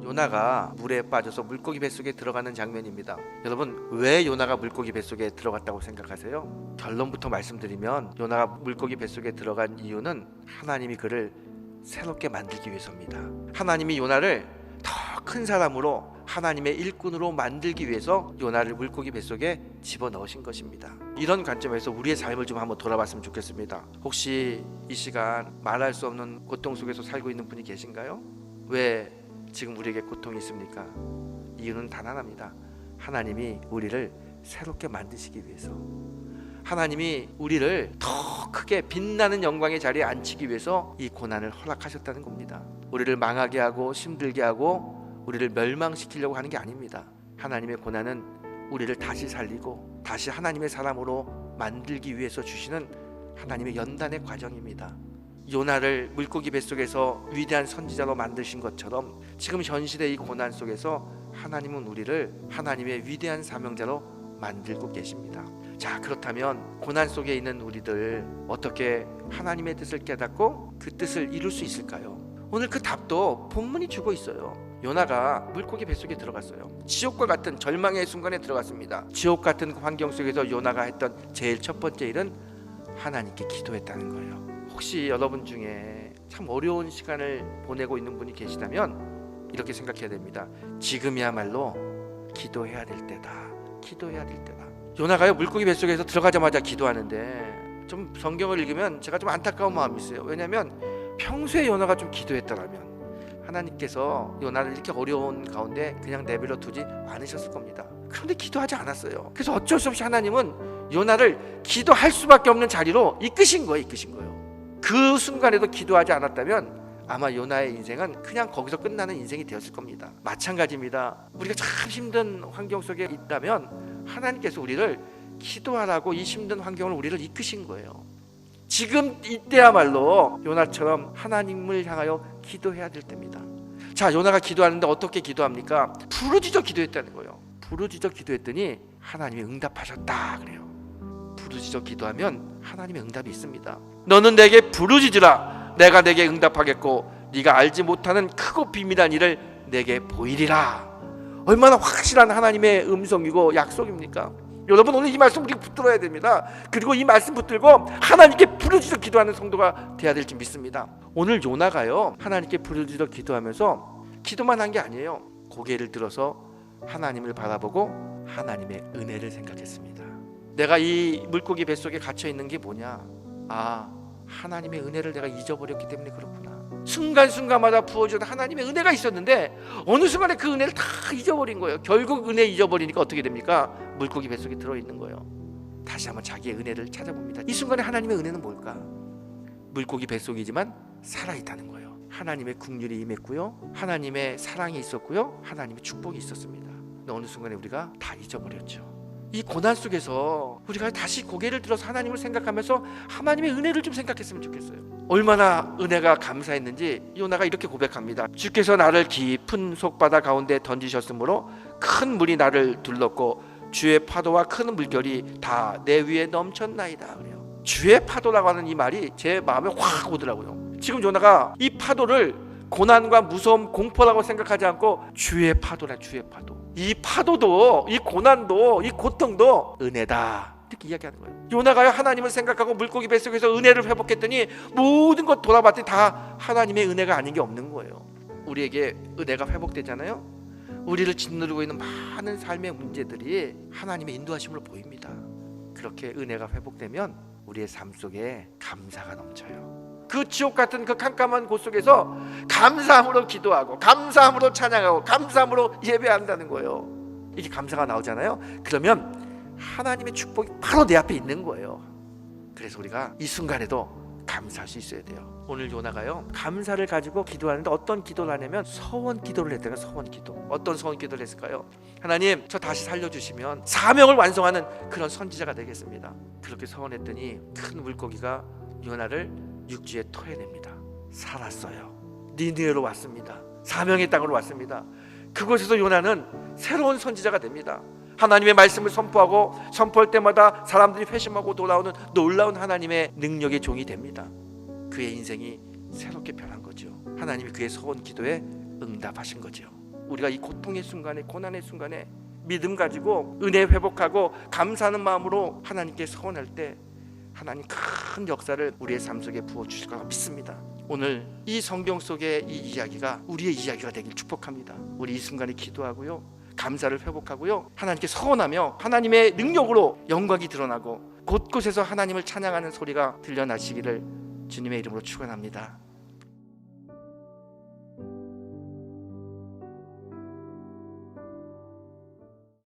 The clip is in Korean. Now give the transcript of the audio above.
요나가 물에 빠져서 물고기 뱃속에 들어가는 장면입니다. 여러분, 왜 요나가 물고기 뱃속에 들어갔다고 생각하세요? 결론부터 말씀드리면 요나가 물고기 뱃속에 들어간 이유는 하나님이 그를 새롭게 만들기 위해서입니다. 하나님이 요나를 더 큰 사람으로, 하나님의 일꾼으로 만들기 위해서 요나를 물고기 뱃속에 집어넣으신 것입니다. 이런 관점에서 우리의 삶을 좀 한번 돌아봤으면 좋겠습니다. 혹시 이 시간 말할 수 없는 고통 속에서 살고 있는 분이 계신가요? 왜 지금 우리에게 고통이 있습니까? 이유는 단 하나입니다. 하나님이 우리를 새롭게 만드시기 위해서, 하나님이 우리를 더 크게 빛나는 영광의 자리에 앉히기 위해서 이 고난을 허락하셨다는 겁니다. 우리를 망하게 하고 힘들게 하고 우리를 멸망시키려고 하는 게 아닙니다. 하나님의 고난은 우리를 다시 살리고 다시 하나님의 사람으로 만들기 위해서 주시는 하나님의 연단의 과정입니다. 요나를 물고기 뱃속에서 위대한 선지자로 만드신 것처럼 지금 현실의 이 고난 속에서 하나님은 우리를 하나님의 위대한 사명자로 만들고 계십니다. 자, 그렇다면 고난 속에 있는 우리들 어떻게 하나님의 뜻을 깨닫고 그 뜻을 이룰 수 있을까요? 오늘 그 답도 본문이 주고 있어요. 요나가 물고기 뱃속에 들어갔어요. 지옥과 같은 절망의 순간에 들어갔습니다. 지옥 같은 환경 속에서 요나가 했던 제일 첫 번째 일은 하나님께 기도했다는 거예요. 혹시 여러분 중에 참 어려운 시간을 보내고 있는 분이 계시다면 이렇게 생각해야 됩니다. 지금이야말로 기도해야 될 때다. 기도해야 될 때다. 요나가요, 물고기 뱃속에서 들어가자마자 기도하는데 좀 성경을 읽으면 제가 좀 안타까운 마음이 있어요. 왜냐하면 평소에 요나가 좀 기도했더라면 하나님께서 요나를 이렇게 어려운 가운데 그냥 내버려 두지 않으셨을 겁니다. 그런데 기도하지 않았어요. 그래서 어쩔 수 없이 하나님은 요나를 기도할 수밖에 없는 자리로 이끄신 거예요. 그 순간에도 기도하지 않았다면 아마 요나의 인생은 그냥 거기서 끝나는 인생이 되었을 겁니다. 마찬가지입니다. 우리가 참 힘든 환경 속에 있다면 하나님께서 우리를 기도하라고 이 힘든 환경을 우리를 이끄신 거예요. 지금 이때야말로 요나처럼 하나님을 향하여 기도해야 될 때입니다. 자, 요나가 기도하는데 어떻게 기도합니까? 부르짖어 기도했다는 거예요. 부르짖어 기도했더니 하나님이 응답하셨다 그래요. 부르짖어 기도하면 하나님의 응답이 있습니다. 너는 내게 부르짖으라. 내가 내게 응답하겠고 네가 알지 못하는 크고 비밀한 일을 내게 보이리라. 얼마나 확실한 하나님의 음성이고 약속입니까? 여러분, 오늘 이 말씀 우리가 붙들어야 됩니다. 그리고 이 말씀 붙들고 하나님께 부르짖어 기도하는 성도가 돼야 될지 믿습니다. 오늘 요나가요, 하나님께 부르짖어 기도하면서 기도만 한 게 아니에요. 고개를 들어서 하나님을 바라보고 하나님의 은혜를 생각했습니다. 내가 이 물고기 뱃속에 갇혀 있는 게 뭐냐? 하나님의 은혜를 내가 잊어버렸기 때문에 그렇구나. 순간순간마다 부어주는 하나님의 은혜가 있었는데 어느 순간에 그 은혜를 다 잊어버린 거예요. 결국 은혜 잊어버리니까 어떻게 됩니까? 물고기 뱃속에 들어있는 거예요. 다시 한번 자기의 은혜를 찾아봅니다. 이 순간에 하나님의 은혜는 뭘까? 물고기 뱃속이지만 살아있다는 거예요. 하나님의 긍휼이 임했고요, 하나님의 사랑이 있었고요, 하나님의 축복이 있었습니다. 근데 어느 순간에 우리가 다 잊어버렸죠. 이 고난 속에서 우리가 다시 고개를 들어서 하나님을 생각하면서 하나님의 은혜를 좀 생각했으면 좋겠어요. 얼마나 은혜가 감사했는지 요나가 이렇게 고백합니다. 주께서 나를 깊은 속바다 가운데 던지셨으므로 큰 물이 나를 둘렀고 주의 파도와 큰 물결이 다 내 위에 넘쳤나이다 그래요. 주의 파도라고 하는 이 말이 제 마음에 확 오더라고요. 지금 요나가 이 파도를 고난과 무서움, 공포라고 생각하지 않고 주의 파도라, 주의 파도. 이 파도도, 이 고난도, 이 고통도 은혜다 이렇게 이야기하는 거예요. 요나가요, 하나님을 생각하고 물고기 뱃속에서 은혜를 회복했더니 모든 것 돌아봤더니 다 하나님의 은혜가 아닌 게 없는 거예요. 우리에게 은혜가 회복되잖아요. 우리를 짓누르고 있는 많은 삶의 문제들이 하나님의 인도하심으로 보입니다. 그렇게 은혜가 회복되면 우리의 삶 속에 감사가 넘쳐요. 그 지옥 같은 그 캄캄한 곳 속에서 감사함으로 기도하고 감사함으로 찬양하고 감사함으로 예배한다는 거예요. 이게 감사가 나오잖아요. 그러면 하나님의 축복이 바로 내 앞에 있는 거예요. 그래서 우리가 이 순간에도 감사할 수 있어야 돼요. 오늘 요나가요, 감사를 가지고 기도하는데 어떤 기도를 하냐면 서원 기도를 했다가 서원 기도. 어떤 서원 기도를 했을까요? 하나님, 저 다시 살려주시면 사명을 완성하는 그런 선지자가 되겠습니다. 그렇게 서원했더니 큰 물고기가 요나를 육지에 토해냅니다. 살았어요. 니느웨로 왔습니다. 사명의 땅으로 왔습니다. 그곳에서 요나는 새로운 선지자가 됩니다. 하나님의 말씀을 선포하고 선포할 때마다 사람들이 회심하고 돌아오는 놀라운 하나님의 능력의 종이 됩니다. 그의 인생이 새롭게 변한 거죠. 하나님이 그의 소원 기도에 응답하신 거죠. 우리가 이 고통의 순간에, 고난의 순간에 믿음 가지고 은혜 회복하고 감사하는 마음으로 하나님께 서원할 때 하나님 큰 역사를 우리의 삶 속에 부어주실 거라 믿습니다. 오늘 이 성경 속의 이 이야기가 우리의 이야기가 되길 축복합니다. 우리 이 순간에 기도하고요, 감사를 회복하고요, 하나님께 서원하며 하나님의 능력으로 영광이 드러나고 곳곳에서 하나님을 찬양하는 소리가 들려나시기를 주님의 이름으로 축원합니다.